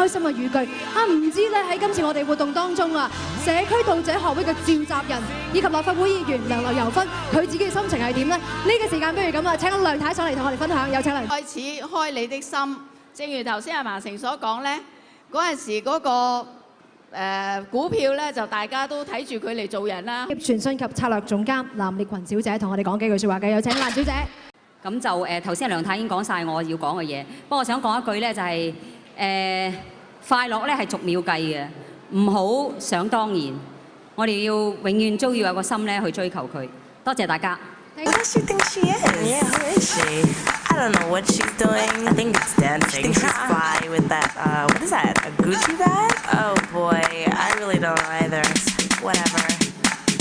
開心嘅語句啊！唔知咧喺今次我哋活動當中啊，社區道者學會嘅召集人以及立法會議員梁劉柔芬，佢自己嘅心情係點呢？呢個時間不如咁啦，請梁太上嚟同我哋分享，有請梁。開始開你的心，正如頭先阿麻成所講咧，嗰陣時嗰個股票咧就大家都睇住佢嚟做人啦。傳訊及策略總監藍烈群小姐同我哋講幾句説話嘅，有請藍小姐。咁就頭先梁太已經講晒我要講嘅嘢，不過我想講一句咧就係快樂咧係逐秒計嘅，唔好想當然，我哋要永遠都要有個心咧去追求佢。多謝大家。What does she think she is? Yeah, who is she? I don't know what she's doing. I think it's dancing. She's fly with that, what is that, a Gucci bag? Oh boy, I really don't know either. Whatever.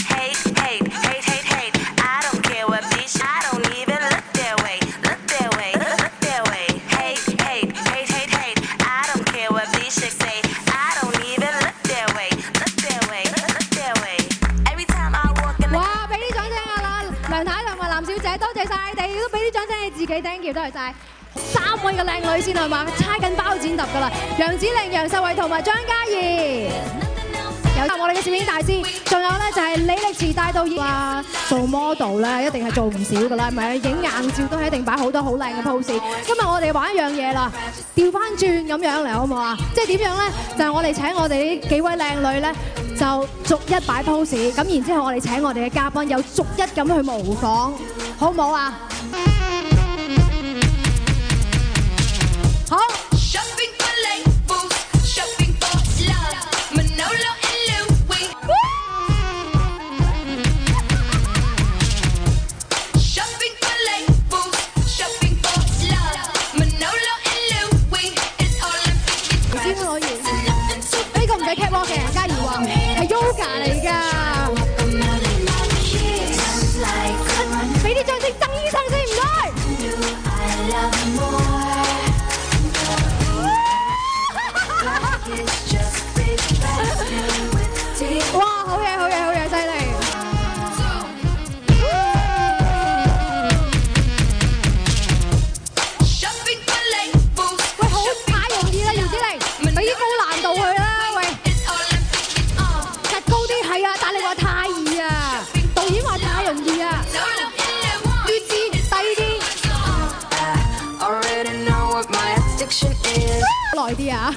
Hate, hate, hate, hate, hate. I don't care what bitch. I don't even look their way. Look their way, look their way. Hate, hate, hate, hate, hate. I don't care what bitch they say. I don't even look their way. Look their way, look their way. Every time I walk in the... 哇！俾啲掌聲啊！梁太同埋藍小姐，多謝晒你哋，都俾啲掌聲你自己 ，thank you， 多謝晒。3位嘅靚女先係嘛，猜緊包剪揼㗎啦，楊子玲、楊秀慧同埋張嘉怡。有我哋嘅攝影大師，仲有咧就係李力持大導演啊，做 model 咧一定係做唔少㗎啦，係咪？影硬照都係一定擺好多好靚嘅 pose。今日我哋玩一樣嘢啦，調翻轉咁樣嚟好唔好啊？即係點樣咧？就係我哋請我哋呢幾位靚女咧，就逐一擺 pose， 咁然之後我哋請我哋嘅嘉賓又逐一咁去模仿，好唔好啊？好。catwalk 嘅，嘉怡話係 yoga 嚟㗎。俾啲掌聲曾醫生先，唔該。哇！好嘢，好嘢，好嘢，犀利！喂，好太容易啦，姚子羚，俾啲高難度佢啦，喂，趌高啲係啊，但係你話太易啊，導演話太容易啊，越字低啲，耐啲啊！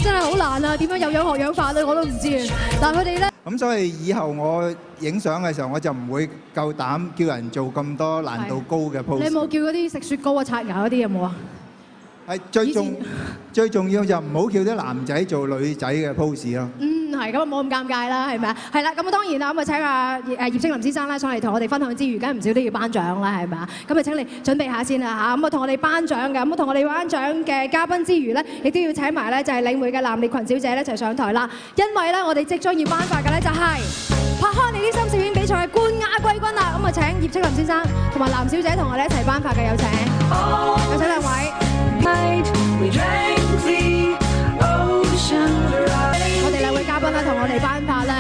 真係好難啊！點樣有樣學樣法咧，我都唔知啊。但係佢哋咧，咁所以以後我影相嘅時候，我就唔會夠膽叫人做咁多難度高嘅 pose。你有冇叫嗰啲食雪糕啊、刷牙嗰啲有冇啊？係最重要就唔好叫啲男仔做女仔嘅 pose 咯。係咁啊，冇咁尷尬啦，係咪啊？係啦，咁啊當然啦，咁啊請阿葉星林先生咧上嚟同我哋分享之餘，梗係唔少都要頒獎啦，係咪啊？咁啊請你準備下先啦嚇，咁啊同我哋頒獎嘅，咁啊同我哋頒獎嘅嘉賓之餘咧，亦都要請埋咧就係領會嘅藍烈群小姐咧一齊上台啦，因為咧我哋即將要頒發嘅咧就係拍開你啲心攝影比賽嘅冠亞季軍啦，咁啊請葉星林先生同埋藍小姐同我哋一齊頒發嘅，有請，有請兩位。我哋兩位嘉賓咧，同我哋頒發咧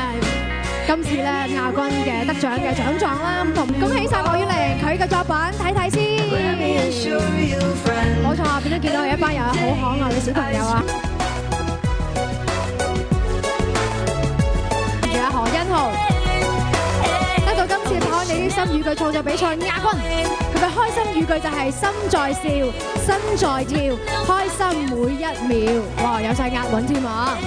今次咧亞軍嘅得獎嘅獎狀啦，同恭喜晒莫婉玲佢嘅作品，睇睇先。冇錯啊，變咗見到係一班有好可愛嘅小朋友啊。仲有何欣豪得到今次拍開你啲心語句創作比賽亞軍，佢嘅開心語句就係心在笑，心在跳，開心每一秒。哇，有晒押韻添啊！